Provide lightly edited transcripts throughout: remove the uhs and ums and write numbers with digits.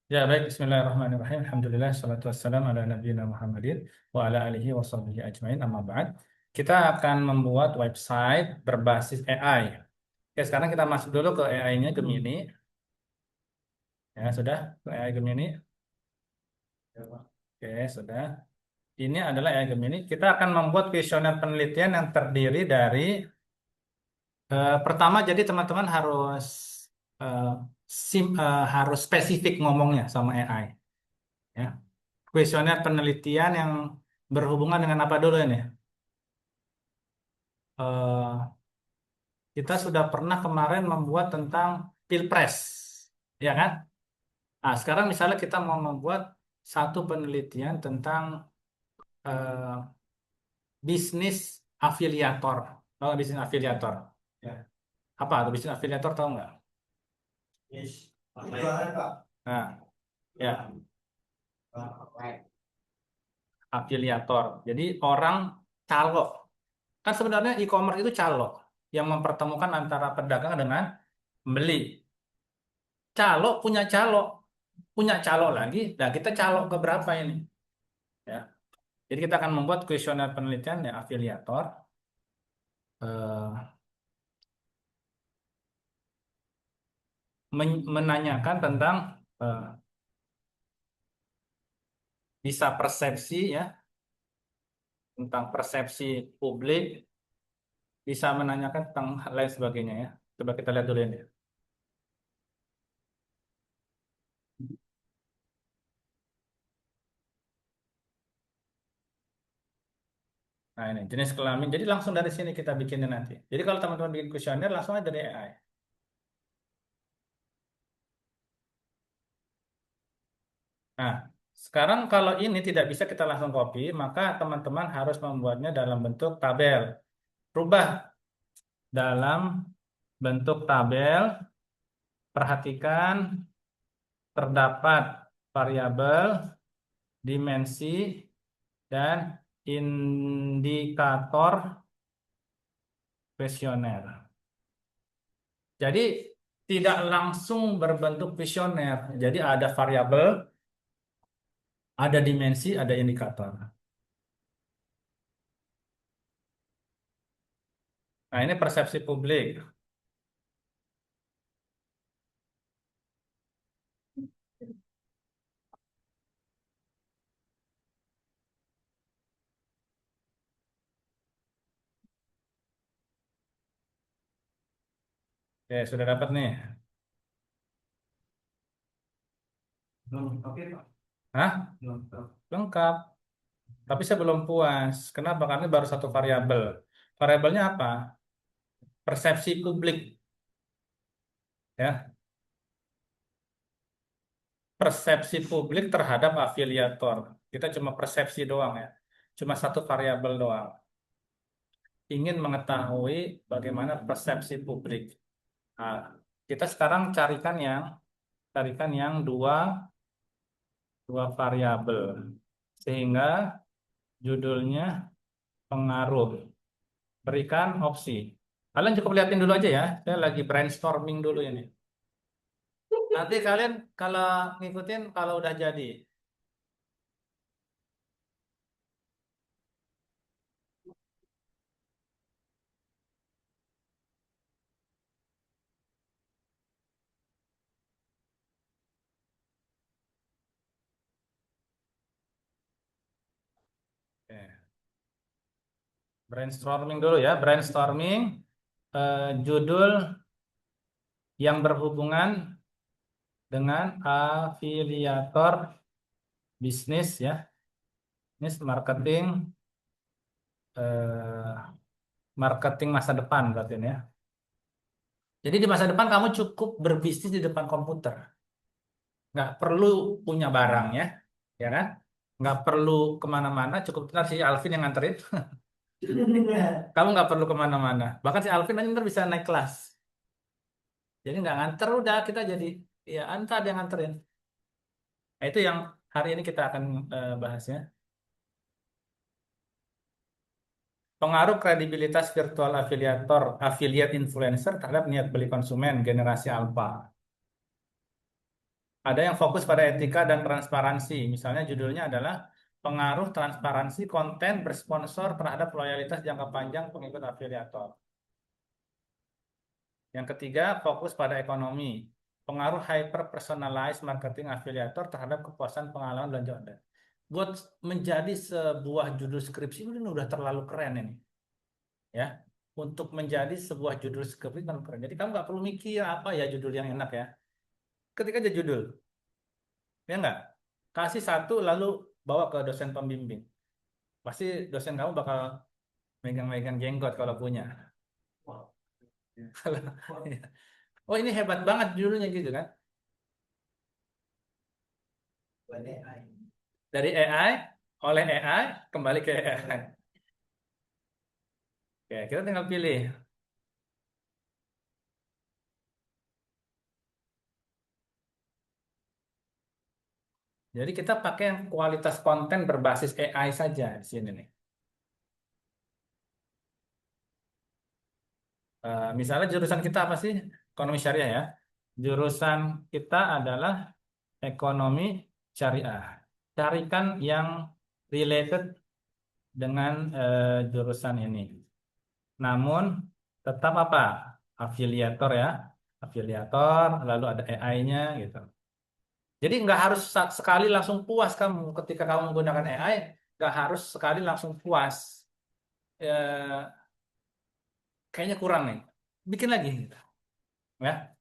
Ya, baik. Bismillahirrahmanirrahim. Alhamdulillah, salatu wassalam ala nabiyina Muhammadin wa ala alihi wa sahbihi ajmain, amma ba'd. Kita akan membuat website berbasis AI. Oke, sekarang kita masuk dulu ke AI-nya Gemini. Ya, sudah ke AI Gemini. Oke, sudah. Ini adalah AI Gemini. Kita akan membuat kuesioner penelitian yang terdiri dari pertama, jadi teman-teman harus eh, harus spesifik ngomongnya sama AI. Ya. Kuesioner penelitian yang berhubungan dengan apa dulu ini? Eh, kita sudah pernah kemarin membuat tentang Pilpres, ya kan? Nah, sekarang misalnya kita mau membuat satu penelitian tentang eh, bisnis afiliator. Tahu nggak bisnis afiliator? Ya. Apa itu bisnis afiliator, tahu nggak? Yes. Nah, ya, afiliator. Jadi orang calo. Kan sebenarnya e-commerce itu calo yang mempertemukan antara pedagang dengan pembeli. Punya calo lagi. Nah, kita calo ke berapa ini? Ya. Jadi kita akan membuat kuesioner penelitian ya afiliator, eh, menanyakan tentang eh, bisa persepsi ya, tentang persepsi publik, bisa menanyakan tentang hal lain sebagainya ya. Coba kita lihat dulu ini. Nah, ini jenis kelamin. Jadi langsung dari sini kita bikinnya nanti. Jadi kalau teman-teman bikin kuesioner langsung aja dari AI. Nah, sekarang kalau ini tidak bisa kita langsung copy, maka teman-teman harus membuatnya dalam bentuk tabel. Rubah dalam bentuk tabel, perhatikan terdapat variabel, dimensi, dan indikator kuesioner. Jadi tidak langsung berbentuk kuesioner. Jadi ada variabel, ada dimensi, ada indikator. Nah, ini persepsi publik. Oke, sudah dapat nih. Belum oke, Pak. Hah? Belum. Lengkap. Tapi saya belum puas. Kenapa? Karena baru satu variabel. Variabelnya apa? Persepsi publik. Ya, persepsi publik terhadap afiliator. Kita cuma persepsi doang ya. Cuma satu variabel doang. Ingin mengetahui bagaimana persepsi publik. Nah, kita sekarang carikan yang dua variabel. Sehingga judulnya pengaruh. Berikan opsi. Kalian cukup liatin dulu aja ya. Saya lagi brainstorming dulu ini. Nanti kalian kalau ngikutin kalau udah jadi. Oke. Brainstorming dulu ya. Brainstorming judul yang berhubungan dengan afiliator bisnis ya. Bisnis eh, marketing masa depan berarti ini ya. Jadi di masa depan kamu cukup berbisnis di depan komputer. Nggak perlu punya barang ya kan? Nggak perlu kemana-mana, cukup ntar si Alvin yang nganterin. Kamu nggak perlu kemana-mana. Bahkan si Alvin nanti ntar bisa naik kelas. Jadi nggak nganter, udah kita jadi ya antar dia nganterin. Nah, itu yang hari ini kita akan bahasnya. Pengaruh kredibilitas virtual afiliator, affiliate influencer terhadap niat beli konsumen generasi alpha. Ada yang fokus pada etika dan transparansi. Misalnya judulnya adalah pengaruh transparansi konten bersponsor terhadap loyalitas jangka panjang pengikut afiliator. Yang ketiga, fokus pada ekonomi. Pengaruh hyper personalized marketing afiliator terhadap kepuasan pengalaman belanja online. Buat menjadi sebuah judul skripsi ini udah terlalu keren ini, ya. Untuk menjadi sebuah judul skripsi terlalu keren. Jadi kamu nggak perlu mikir apa ya judul yang enak ya. Ketika aja judul, ya nggak? Kasih satu lalu bawa ke dosen pembimbing. Pasti dosen kamu bakal megang-megang jenggot kalau punya. Oh ini hebat banget judulnya gitu kan? Dari AI, oleh AI, kembali ke AI. Oke, kita tinggal pilih. Jadi kita pakai yang kualitas konten berbasis AI saja di sini nih. Misalnya jurusan kita apa sih? Ekonomi syariah ya. Jurusan kita adalah ekonomi syariah. Carikan yang related dengan jurusan ini. Namun tetap apa? Afiliator ya. Afiliator, lalu ada AI-nya gitu. Jadi nggak harus sekali langsung puas kamu ketika kamu menggunakan AI, nggak harus sekali langsung puas. Kayaknya kurang nih. Bikin lagi gitu. Ya.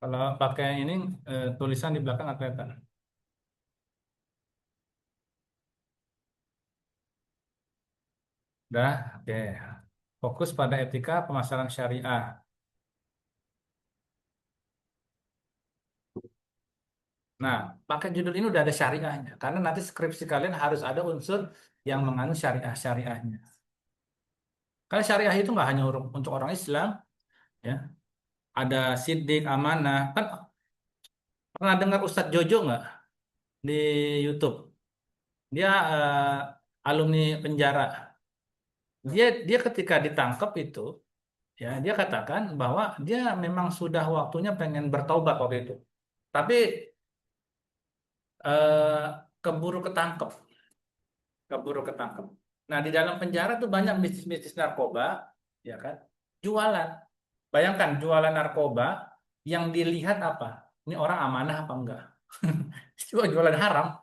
Kalau pakai ini tulisan di belakang nggak kelihatan. Udah, oke. Fokus pada etika pemasaran syariah. Nah, pakai judul ini udah ada syariahnya. Karena nanti skripsi kalian harus ada unsur yang mengandung syariah-syariahnya. Karena syariah itu nggak hanya untuk orang Islam, ya. Ada sidik, amanah. Kan pernah dengar Ustadz Jojo nggak di YouTube? Dia alumni penjara. Dia ketika ditangkap itu, ya dia katakan bahwa dia memang sudah waktunya pengen bertaubat waktu itu. Tapi eh, keburu ketangkep, keburu ketangkep. Nah, di dalam penjara tuh banyak bisnis-bisnis narkoba, ya kan? Jualan. Bayangkan jualan narkoba yang dilihat apa? Ini orang amanah apa enggak? Cuma jualan haram.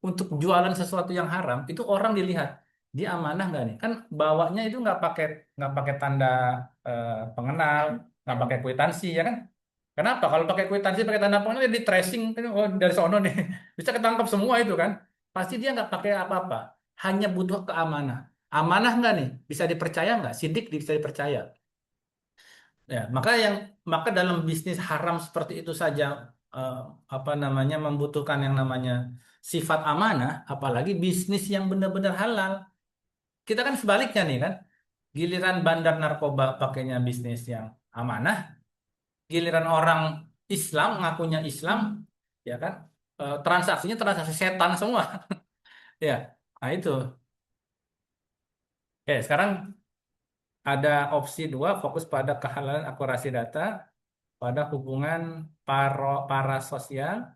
Untuk jualan sesuatu yang haram itu orang dilihat dia amanah nggak nih? Kan bawanya itu nggak pakai tanda pengenal, nggak pakai kwitansi ya kan? Kenapa? Kalau pakai kwitansi, pakai tanda pengenal, dia di tracing, kan, oh, dari sono nih, bisa ketangkap semua itu kan? Pasti dia nggak pakai apa-apa, hanya butuh keamanan. Amanah nggak nih? Bisa dipercaya nggak? Sidik bisa dipercaya. Ya, maka dalam bisnis haram seperti itu saja eh, apa namanya membutuhkan yang namanya sifat amanah, apalagi bisnis yang benar-benar halal. Kita kan sebaliknya nih kan, giliran bandar narkoba pakainya bisnis yang amanah, giliran orang Islam ngakunya Islam, ya kan, transaksinya transaksi setan semua. Ya, nah itu. Oke, sekarang ada opsi dua, fokus pada kehalalan akurasi data pada hubungan parasosial.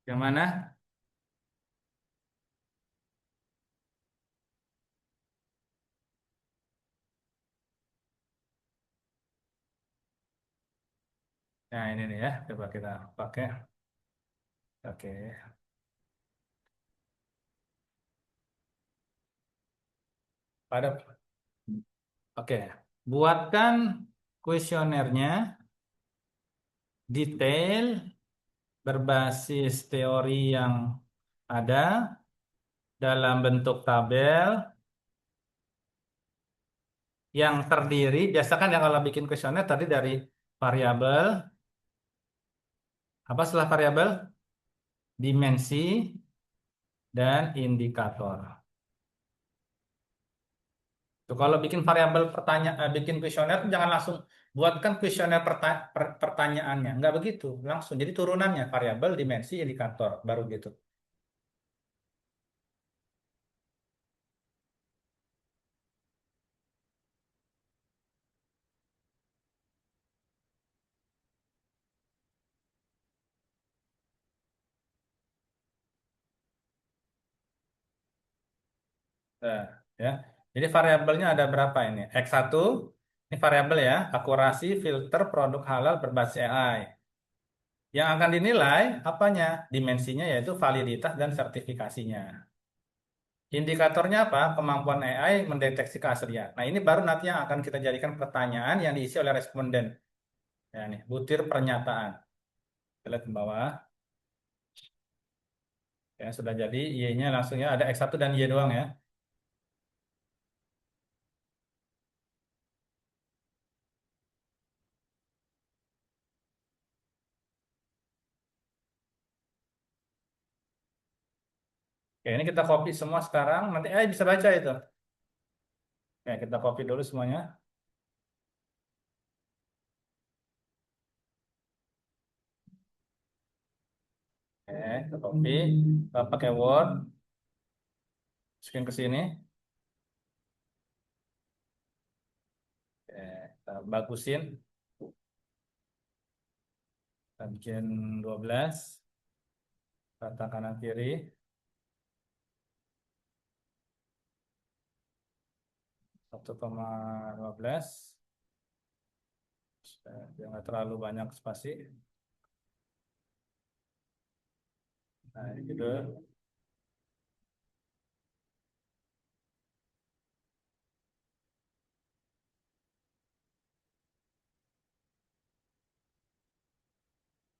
Yang mana? Nah, ini nih ya, coba kita pakai. Oke. Pada oke. Buatkan kuesionernya detail berbasis teori yang ada dalam bentuk tabel yang terdiri, biasakan ya kalau bikin kuesioner tadi dari variabel, apa setelah variabel? Dimensi dan indikator. Tuh, kalau bikin variabel pertanyaan, bikin kuesioner jangan langsung buatkan kuesioner pertanyaannya, nggak begitu, langsung. Jadi turunannya variabel, dimensi, indikator, baru gitu. Nah, ya. Jadi variabelnya ada berapa ini? X1, ini variabel ya, akurasi filter produk halal berbasis AI. Yang akan dinilai apanya? Dimensinya yaitu validitas dan sertifikasinya. Indikatornya apa? Kemampuan AI mendeteksi keaslian. Nah, ini baru nanti yang akan kita jadikan pertanyaan yang diisi oleh responden. Ya, nih, butir pernyataan. Kita lihat ke bawah. Ya, sudah jadi Y-nya langsung ya, ada X1 dan Y doang ya. Oke, ini kita copy semua sekarang. Nanti AI bisa baca itu. Ya, kita copy dulu semuanya. Oke, kita copy. Kita pakai Word. Masukin ke sini. Oke, kita bagusin. Kita bikin 12. Rata kanan kiri. 1,15. Biar nggak terlalu banyak spasi. Nah, ini gitu.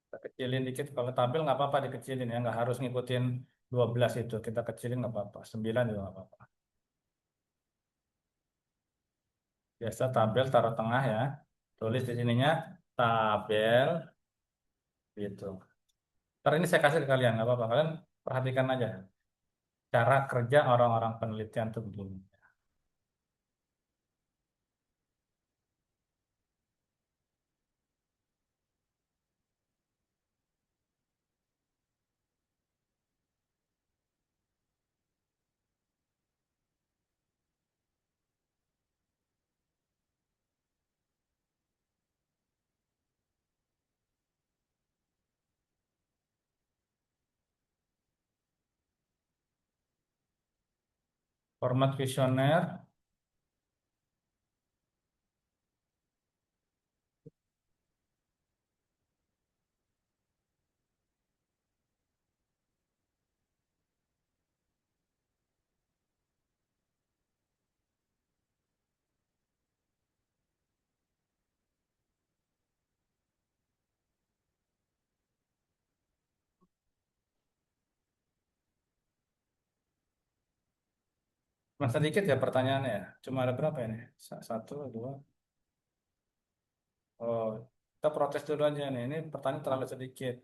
Kita kecilin dikit. Kalau tabel nggak apa-apa dikecilin ya. Nggak harus ngikutin 12 itu. Kita kecilin nggak apa-apa. 9 juga nggak apa-apa. Biasa tabel taruh tengah ya. Tulis di sininya tabel gitu. Ntar ini saya kasih ke kalian, nggak apa-apa. Kalian perhatikan aja cara kerja orang-orang penelitian tuh begini. Format kuesioner, masa sedikit ya pertanyaannya ya. Cuma ada berapa ini? Satu, dua. Oh, kita protes dulu aja nih. Ini pertanyaan terlalu sedikit.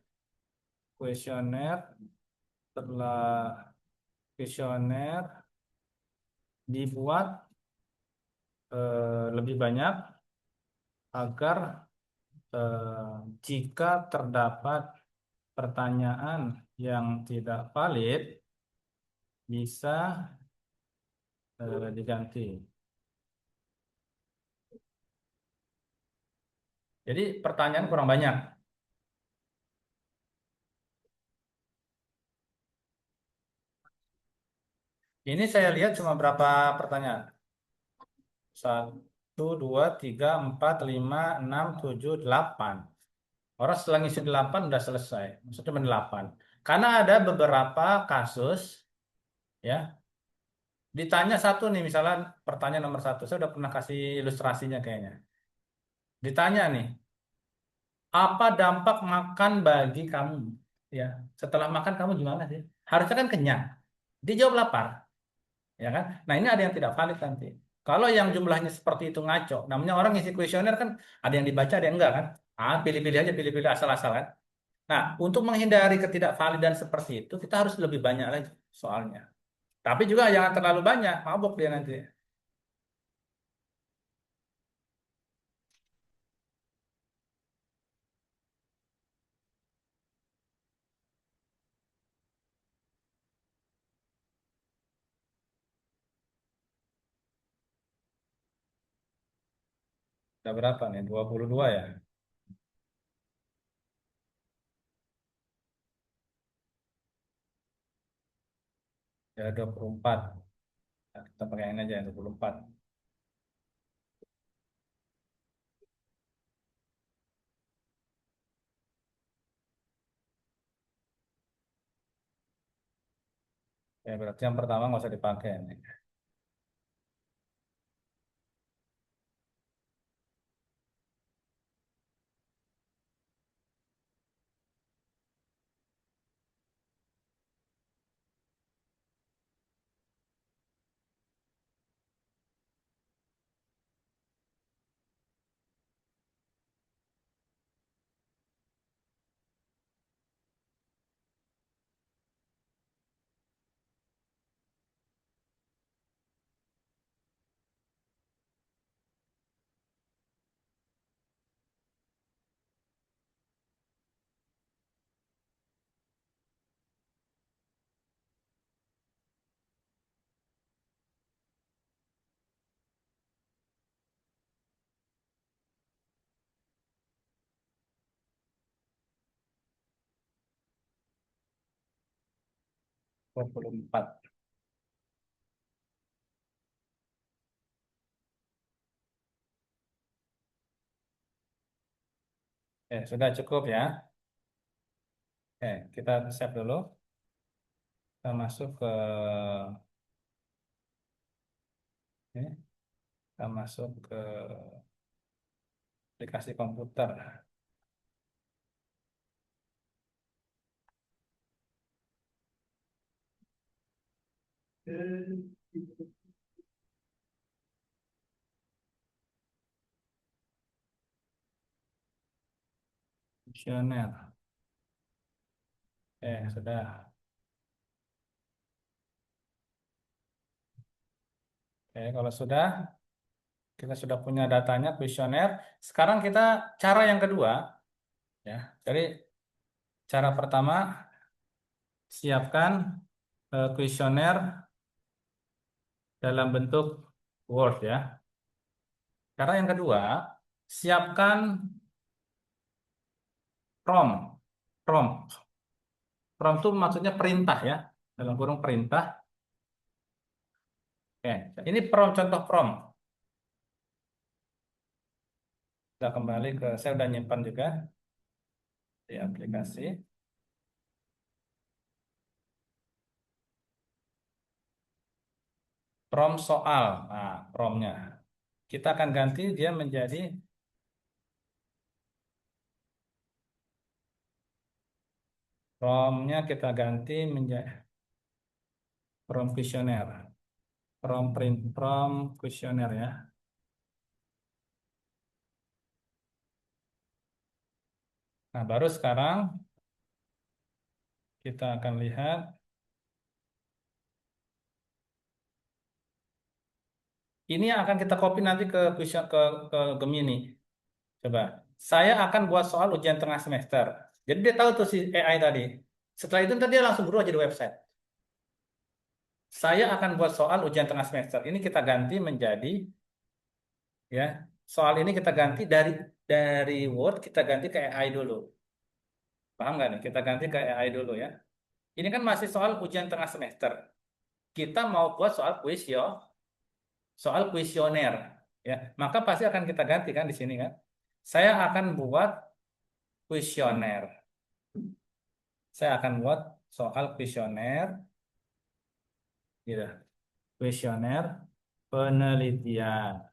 Kuesioner, setelah kuesioner dibuat lebih banyak agar jika terdapat pertanyaan yang tidak valid bisa diganti. Jadi pertanyaan kurang banyak. Ini saya lihat cuma berapa pertanyaan? Satu, dua, tiga, empat, lima, enam, tujuh, delapan. Orang setelah ngisi delapan udah selesai. Maksudnya cuma delapan. Karena ada beberapa kasus, ya, ditanya satu nih, misalnya pertanyaan nomor satu. Saya udah pernah kasih ilustrasinya kayaknya. Ditanya nih, apa dampak makan bagi kamu? Ya, setelah makan kamu gimana sih? Harusnya kan kenyang. dia jawab lapar, ya kan? Nah, ini ada yang tidak valid nanti. Kalau yang jumlahnya seperti itu ngaco, namanya orang ngisi kuesioner kan ada yang dibaca, ada yang enggak kan? Ah, pilih-pilih aja, pilih-pilih asal-asal kan. Nah, untuk menghindari ketidakvalidan seperti itu, kita harus lebih banyak lagi soalnya. Tapi juga jangan terlalu banyak, mabuk dia nanti. Udah berapa nih? 22 ya? Ya 24. Nah, kita pakai ini aja 24. Ya berarti yang pertama nggak usah dipakai nih. Dua puluh empat. Sudah cukup ya. Kita save dulu. Kita masuk ke ini. Kita masuk ke aplikasi komputer. Kuesioner. Sudah. Kalau sudah, kita sudah punya datanya, kuesioner. Sekarang kita cara yang kedua, ya. Jadi cara pertama, siapkan kuesioner dalam bentuk Word ya. Cara yang kedua, siapkan prompt. Prompt. Prompt itu maksudnya perintah ya. Dalam kurung perintah. Oke, ini prompt, contoh prompt. Kita kembali ke, saya udah nyimpan juga di aplikasi. Prompt soal. Nah, promptnya. Kita akan ganti dia menjadi promptnya kita ganti menjadi prompt kuesioner. Prompt kuesioner ya. Nah, baru sekarang kita akan lihat ini yang akan kita copy nanti ke ke Gemini. Coba. Saya akan buat soal ujian tengah semester. Jadi dia tahu tuh si AI tadi. Setelah itu tadi dia langsung berubah jadi website. Saya akan buat soal ujian tengah semester. Ini kita ganti menjadi ya. Soal ini kita ganti dari Word kita ganti ke AI dulu. Paham nggak nih? Kita ganti ke AI dulu ya. Ini kan masih soal ujian tengah semester. Kita mau buat soal kuis yo, soal kuesioner ya. Maka pasti akan kita ganti kan di sini kan. Saya akan buat kuesioner. Saya akan buat soal kuesioner gitu. Kuesioner penelitian.